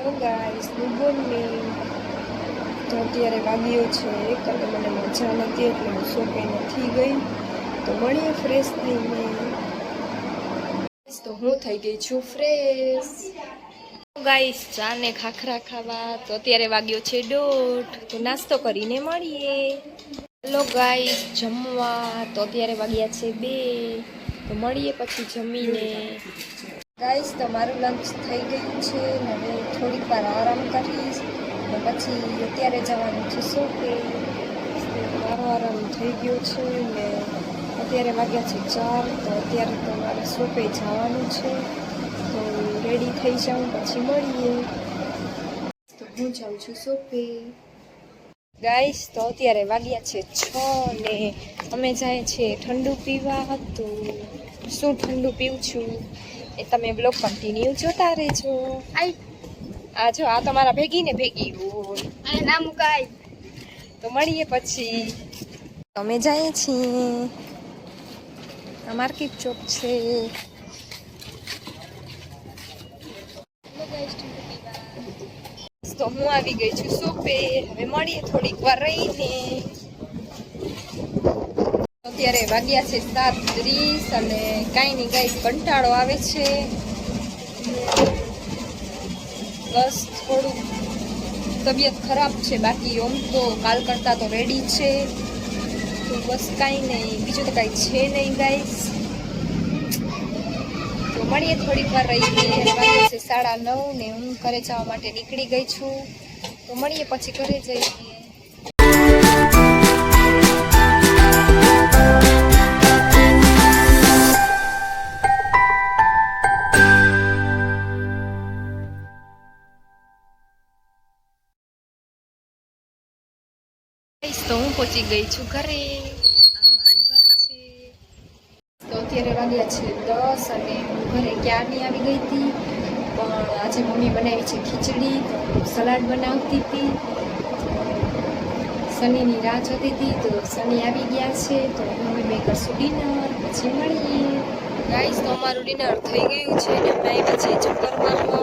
Hello guys, good morning. તો અત્યારે વાગ્યો છે 1 અને મને મજા નથી એટલે હું શોપે નથી ગઈ. તો મળીએ ફ્રેશ થઈને. તો હું થઈ ગઈ છું ફ્રેશ. ગાઈસ, ચા ને ખાખરા ખાવા. તો અત્યારે વાગ્યો છે 1:30. તો નાસ્તો કરીને મળીએ. હેલો ગાઈસ, જમવા. તો અત્યારે વાગ્યા છે 2. તો મળીએ પછી જમીને. ગાઈસ, તમારું લંચ થઈ ગયું છે ને હવે થોડીક વાર આરામ કરીશ ને પછી અત્યારે જવાનું છે શોપે. મારો આરામ થઈ ગયો છે ને અત્યારે વાગ્યા છે 4. તો અત્યારે તો મારે શોપે જવાનું છે. તો રેડી થઈ જાઉં પછી મળીએ. તો હું જાઉં છું શોપે. ગાઈસ, તો અત્યારે વાગ્યા છે 6 ને અમે જાય છે ઠંડુ પીવા. તો શું ઠંડુ પીવું છું એ તમે બ્લોગ કન્ટિન્યુ જોતા રહેજો. આ જો આ તમારા ભેગી ને ભેગી હોય ના મુકાય. તો મળીએ પછી. અમે જઈએ છીએ, આ માર્કેટ ચોક છે. તો હું આવી ગઈ છું શોપે. હવે મળીએ થોડીક વાર રહીને. અત્યારે વાગ્યા છે 7:30 અને કાંઈ નહીં કાંઈ કંટાળો આવે છે. બસ થોડુંક તબિયત ખરાબ છે, બાકી આમ તો કાલ કરતાં તો રેડી છે. તો બસ કાંઈ નહીં, બીજું તો કાંઈ છે નહીં ગાઈસ. તો મળીએ થોડીક વાર રહીને. વાગે છે 9:30 ને હું ઘરે જવા માટે નીકળી ગઈ છું. તો મળીએ પછી ઘરે જઈએ. તો હું પહોંચી ગઈ છું ઘરે. આ મારું ઘર છે. તો અત્યારે વાગ્યા છે 10 અને હું ઘરે ક્યારની આવી ગઈ હતી. પણ આજે મમ્મી બનાવી છે ખીચડી, તો સલાડ બનાવતી હતી. સનીની રાહ જોતી હતી. તો સની આવી ગયા છે. તો મમ્મી મેં કરશું ડિનર, પછી મળીએ. ગાઈસ, તો અમારું ડિનર થઈ ગયું છે ને અમે આવ્યા છીએ ચક્કરમાં. તો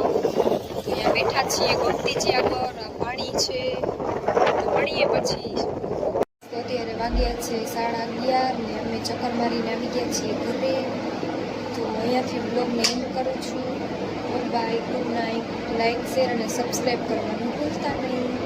અહીંયા બેઠા છીએ ગોમતીજી આગળ. આ પાણી છે. તો મળીએ પછી. તો અત્યારે વાગ્યા છે 11:30 ને અમે ચક્કર મારીને આવી ગયા છીએ ઘરે. તો અહીંયાથી બ્લોગને એન્ડ કરું છું. Bye, good night. Like, share અને સબસ્ક્રાઈબ કરવાનું ભૂલતા નહીં.